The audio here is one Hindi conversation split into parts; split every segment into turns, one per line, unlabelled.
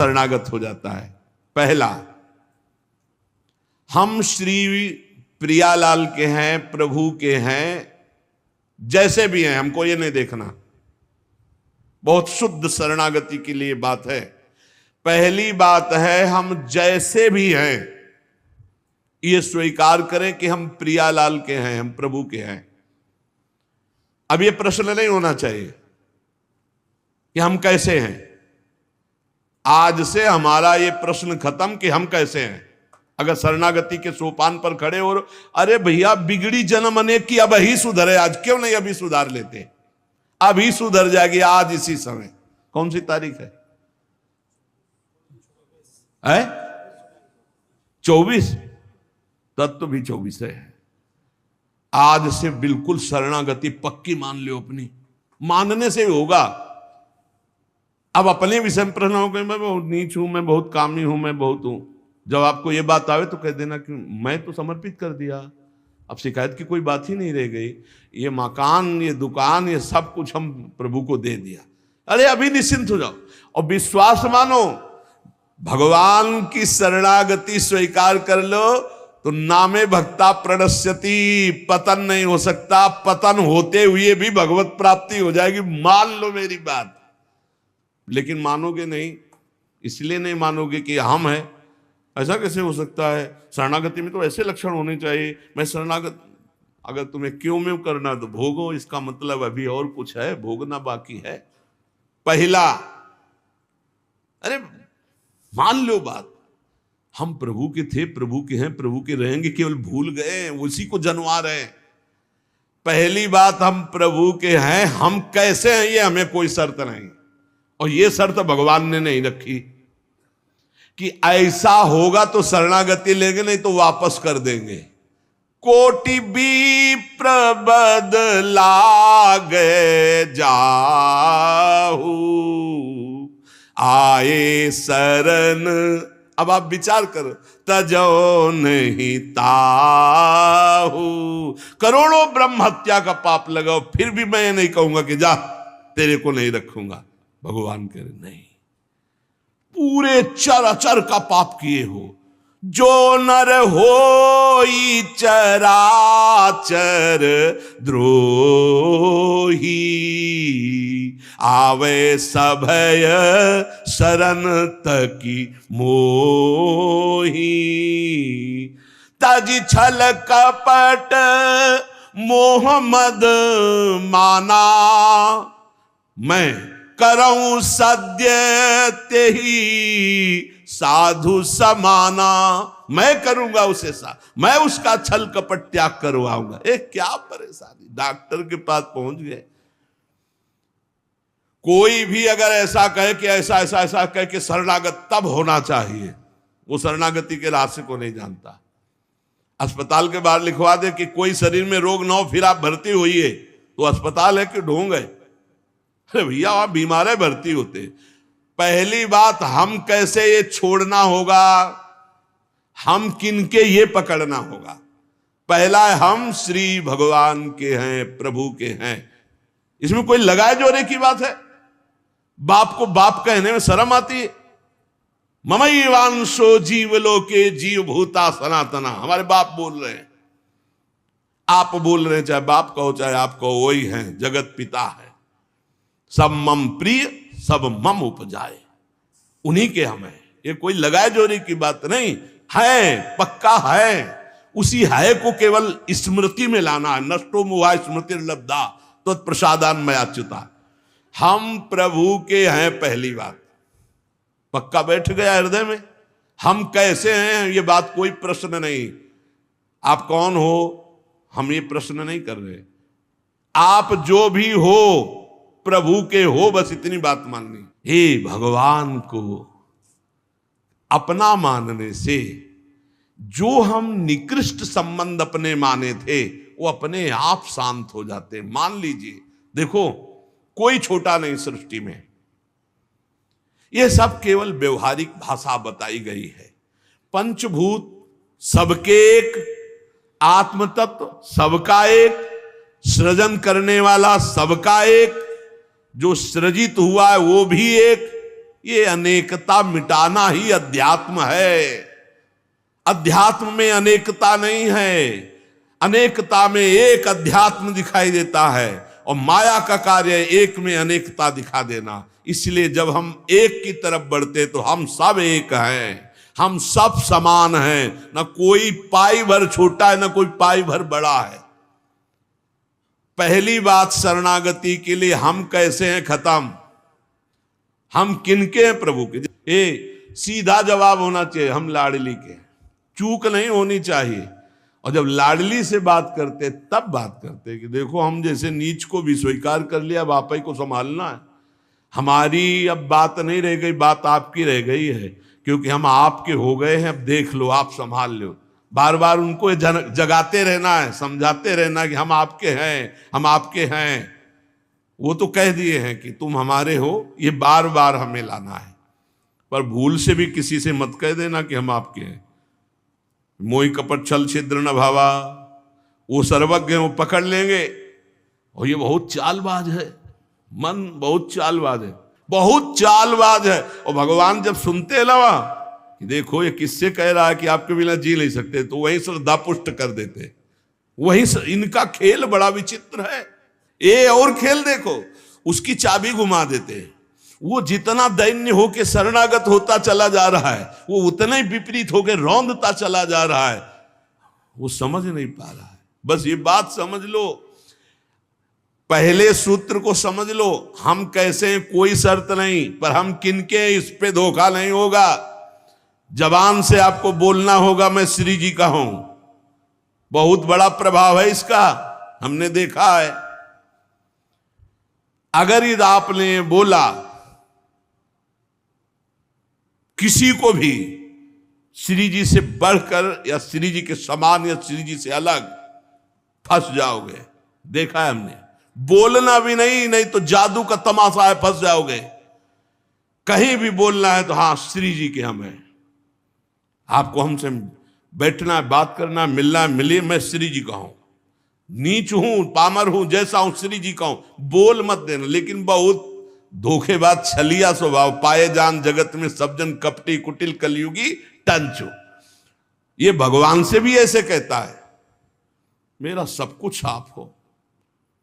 शरणागत हो जाता है। पहला, हम श्री प्रियालाल के हैं, प्रभु के हैं, जैसे भी हैं, हमको ये नहीं देखना। बहुत शुद्ध शरणागति के लिए बात है। पहली बात है, हम जैसे भी हैं ये स्वीकार करें कि हम प्रियालाल के हैं, हम प्रभु के हैं। अब ये प्रश्न नहीं होना चाहिए कि हम कैसे हैं। आज से हमारा ये प्रश्न खत्म कि हम कैसे हैं। अगर शरणागति के सोपान पर खड़े हो, अरे भैया बिगड़ी जन्म अनेक की, अब ही सुधरे, आज क्यों नहीं अभी सुधार लेते, अभी सुधर जाएगी आज इसी समय। कौन सी तारीख है? 24। तत्व भी 24 है। आज से बिल्कुल शरणागति पक्की मान लो अपनी, मानने से होगा। अब अपने विषय में प्रश्न हो गए, मैं बहुत नीच हूं, मैं बहुत कामी हूं, मैं बहुत हूं। जब आपको ये बात आवे तो कह देना कि मैं तो समर्पित कर दिया, अब शिकायत की कोई बात ही नहीं रह गई। ये मकान, ये दुकान, ये सब कुछ हम प्रभु को दे दिया। अरे अभी निश्चिंत हो जाओ और विश्वास मानो, भगवान की शरणागति स्वीकार कर लो तो नामे भक्ता प्रणश्यति, पतन नहीं हो सकता। पतन होते हुए भी भगवत प्राप्ति हो जाएगी, मान लो मेरी बात। लेकिन मानोगे नहीं, इसलिए नहीं मानोगे कि हम हैं। ऐसा कैसे हो सकता है? शरणागति में तो ऐसे लक्षण होने चाहिए। मैं शरणागत, अगर तुम्हें क्यों में करना तो भोगो, इसका मतलब अभी और कुछ है, भोगना बाकी है। पहला, अरे मान लो बात, हम प्रभु के थे, प्रभु के हैं, प्रभु के रहेंगे, केवल भूल गए, उसी को जनवा रहे हैं। पहली बात, हम प्रभु के हैं, हम कैसे हैं ये हमें कोई शर्त नहीं, और ये शर्त भगवान ने नहीं रखी कि ऐसा होगा तो शरणागति लेंगे, नहीं तो वापस कर देंगे। कोटि विप्र बदलागे जाहू, आए शरण। अब आप विचार करो, तजो नहीं ताहू। करोड़ों ब्रह्म हत्या का पाप लगाओ, फिर भी मैं नहीं कहूंगा कि जा तेरे को नहीं रखूंगा। भगवान कह रहे नहीं, पूरे चराचर का पाप किए हो, जो नर होई चराचर द्रोही, आवे सभय शरण तकी मोही। तज छल कपट मोह मद माना, मैं करऊं सद्य तेहि साधु समाना। मैं करूंगा उसे मैं उसका छल कपट त्याग करवाऊंगा। क्या परेशानी, डॉक्टर के पास पहुंच गए। कोई भी अगर ऐसा कहे कि ऐसा ऐसा ऐसा कहे कि शरणागत तब होना चाहिए, वो शरणागति के रास्ते को नहीं जानता। अस्पताल के बाहर लिखवा दे कि कोई शरीर में रोग न हो फिर आप भर्ती होइए, तो अस्पताल है कि ढोंग है? अरे भैया वहां बीमार भर्ती होते। पहली बात, हम कैसे ये छोड़ना होगा, हम किनके ये पकड़ना होगा। पहला है, हम श्री भगवान के हैं, प्रभु के हैं। इसमें कोई लगाए जोड़े की बात है? बाप को बाप कहने में शर्म आती है। ममैवांशो जीवलोके जीव भूता सनातना, हमारे बाप बोल रहे हैं, आप बोल रहे हैं, चाहे बाप कहो चाहे आप कहो, वही हैं, जगत पिता है। सब मम प्रिय सब मम उपजाए, उन्हीं के हम हैं। ये कोई लगाए जोड़ी की बात नहीं है, पक्का है। उसी है को केवल स्मृति में लाना है। नष्टो मुहा स्मृति लब्धा तो प्रसादान मयाच्युता। हम प्रभु के हैं, पहली बात पक्का बैठ गया हृदय में। हम कैसे हैं ये बात कोई प्रश्न नहीं। आप कौन हो हम ये प्रश्न नहीं कर रहे। आप जो भी हो प्रभु के हो, बस इतनी बात माननी। हे भगवान को अपना मानने से जो हम निकृष्ट संबंध अपने माने थे वो अपने आप शांत हो जाते। मान लीजिए, देखो कोई छोटा नहीं सृष्टि में, यह सब केवल व्यवहारिक भाषा बताई गई है। पंचभूत सबके एक, आत्म तत्व सबका एक, सृजन करने वाला सबका एक, जो सृजित हुआ है वो भी एक, ये अनेकता मिटाना ही अध्यात्म है। अध्यात्म में अनेकता नहीं है, अनेकता में एक अध्यात्म दिखाई देता है, और माया का कार्य एक में अनेकता दिखा देना। इसलिए जब हम एक की तरफ बढ़ते तो हम सब एक हैं, हम सब समान हैं, ना कोई पाई भर छोटा है ना कोई पाई भर बड़ा है। पहली बात, शरणागति के लिए हम कैसे हैं खत्म, हम किनके हैं, प्रभु के। सीधा जवाब होना चाहिए, हम लाडली के, चूक नहीं होनी चाहिए। और जब लाडली से बात करते तब बात करते कि देखो हम जैसे नीच को भी स्वीकार कर लिया, अब आप ही को संभालना है, हमारी अब बात नहीं रह गई, बात आपकी रह गई है, क्योंकि हम आपके हो गए हैं, अब देख लो, आप संभाल लो। बार बार उनको जगाते रहना है, समझाते रहना कि हम आपके हैं, हम आपके हैं। वो तो कह दिए हैं कि तुम हमारे हो, ये बार बार हमें लाना है। पर भूल से भी किसी से मत कह देना कि हम आपके हैं। मोहि कपट छल छिद्र न भावा, वो सर्वज्ञ हैं, वो पकड़ लेंगे। और ये बहुत चालबाज है, मन बहुत चालबाज है, बहुत चालबाज है। और भगवान जब सुनते लवा कि देखो ये किससे कह रहा है कि आपके बिना जी नहीं सकते, तो वहीं श्रद्धा पुष्ट कर देते। वहीं इनका खेल बड़ा विचित्र है। ये और खेल देखो, उसकी चाबी घुमा देते हैं। वो जितना दैन्य होके शरणागत होता चला जा रहा है, वो उतना ही विपरीत होके रौंदता चला जा रहा है। वो समझ नहीं पा रहा है। बस ये बात समझ लो, पहले सूत्र को समझ लो, हम कैसे हैं कोई शर्त नहीं, पर हम किनके, इस पे धोखा नहीं होगा। जबान से आपको बोलना होगा मैं श्री जी का हूं, बहुत बड़ा प्रभाव है इसका, हमने देखा है। अगर यदि आपने बोला किसी को भी श्री जी से बढ़कर या श्री जी के समान या श्री जी से अलग, फंस जाओगे। देखा है हमने, बोलना भी नहीं, नहीं तो जादू का तमाशा है, फंस जाओगे। कहीं भी बोलना है तो हाँ श्री जी के हम हैं, आपको हमसे बैठना है, बात करना है, मिलना है, मिलिए, मैं श्री जी का हूं, नीच हूं, पामर हूं, जैसा हूं श्री जी का हूं, बोल मत देना। लेकिन बहुत धोखेबाज छलिया स्वभाव, पाए जान जगत में सब जन कपटी कुटिल कलयुगी टंचो। ये भगवान से भी ऐसे कहता है, मेरा सब कुछ आप हो,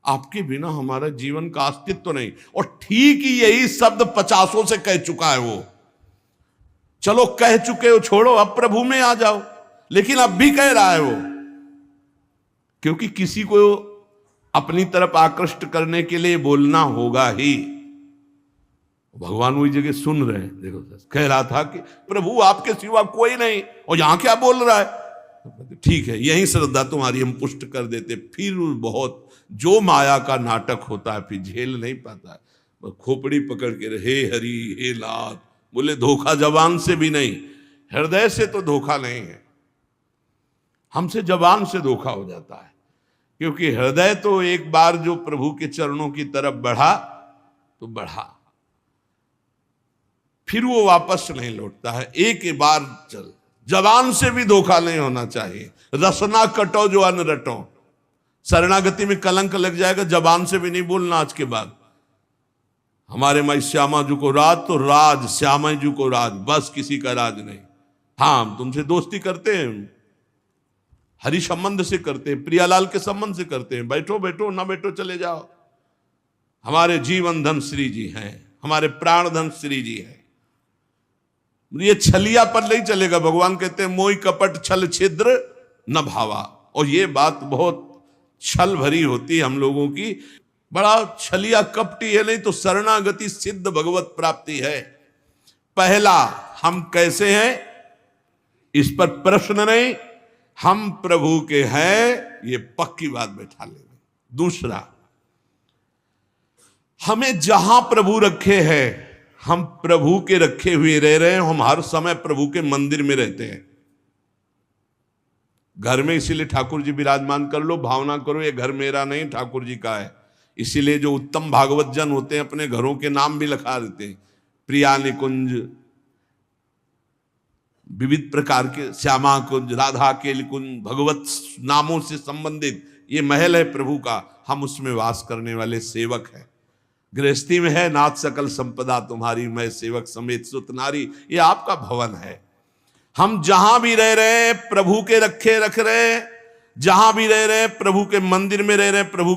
आपके बिना हमारा जीवन का अस्तित्व नहीं। और ठीक ही यही शब्द 50 से कह चुका है वो। चलो कह चुके हो, छोड़ो, अब प्रभु में आ जाओ। लेकिन अब भी कह रहा है वो, क्योंकि किसी को अपनी तरफ आकृष्ट करने के लिए बोलना होगा ही। भगवान वही जगह सुन रहे हैं। देखो कह रहा था कि प्रभु आपके सिवा कोई नहीं, और यहां क्या बोल रहा है। ठीक है, यही श्रद्धा तुम्हारी हम पुष्ट कर देते। फिर बहुत जो माया का नाटक होता है, फिर झेल नहीं पाता है, खोपड़ी पकड़ के हे हरि हे नाथ बोले। धोखा जबान से भी नहीं, हृदय से तो धोखा नहीं है, हमसे जबान से धोखा हो जाता है। क्योंकि हृदय तो एक बार जो प्रभु के चरणों की तरफ बढ़ा तो बढ़ा, फिर वो वापस नहीं लौटता है। एक बार चल, जबान से भी धोखा नहीं होना चाहिए। रसना कटो जो अन्न रटो, शरणागति में कलंक लग जाएगा। जबान से भी नहीं बोलना आज के बाद, हमारे माई श्यामा जी को राज तो राज, श्यामा जी को राज, बस किसी का राज नहीं। हाँ हम तुमसे दोस्ती करते हैं, हरि संबंध से करते हैं, प्रियालाल के संबंध से करते हैं, बैठो बैठो, ना बैठो चले जाओ। हमारे जीवन धन श्री जी हैं, हमारे प्राण धन श्री जी हैं। ये छलिया पर नहीं चलेगा। भगवान कहते हैं मोहि कपट छल छिद्र न भावा। और ये बात बहुत छल भरी होती है हम लोगों की, बड़ा छलिया कपटी है। नहीं तो शरणागति सिद्ध भगवत प्राप्ति है। पहला, हम कैसे हैं इस पर प्रश्न नहीं, हम प्रभु के हैं, ये पक्की बात बैठा लेंगे। दूसरा, हमें जहां प्रभु रखे हैं, हम प्रभु के रखे हुए रह रहे हैं। हम हर समय प्रभु के मंदिर में रहते हैं, घर में। इसीलिए ठाकुर जी विराजमान कर लो, भावना करो ये घर मेरा नहीं ठाकुर जी का है। इसीलिए जो उत्तम भागवत जन होते हैं अपने घरों के नाम भी लिखा देते हैं, प्रिया निकुंज, विविध प्रकार के, श्यामा कुंज, राधा के निकुंज, भगवत नामों से संबंधित ये महल है प्रभु का, हम उसमें वास करने वाले सेवक हैं। गृहस्थी में है, नाथ सकल संपदा तुम्हारी, मैं सेवक समेत सुत नारी, ये आपका भवन है। हम जहां भी रह रहे प्रभु के रखे रख रहे, जहां भी रह रहे प्रभु के मंदिर में रह रहे, प्रभु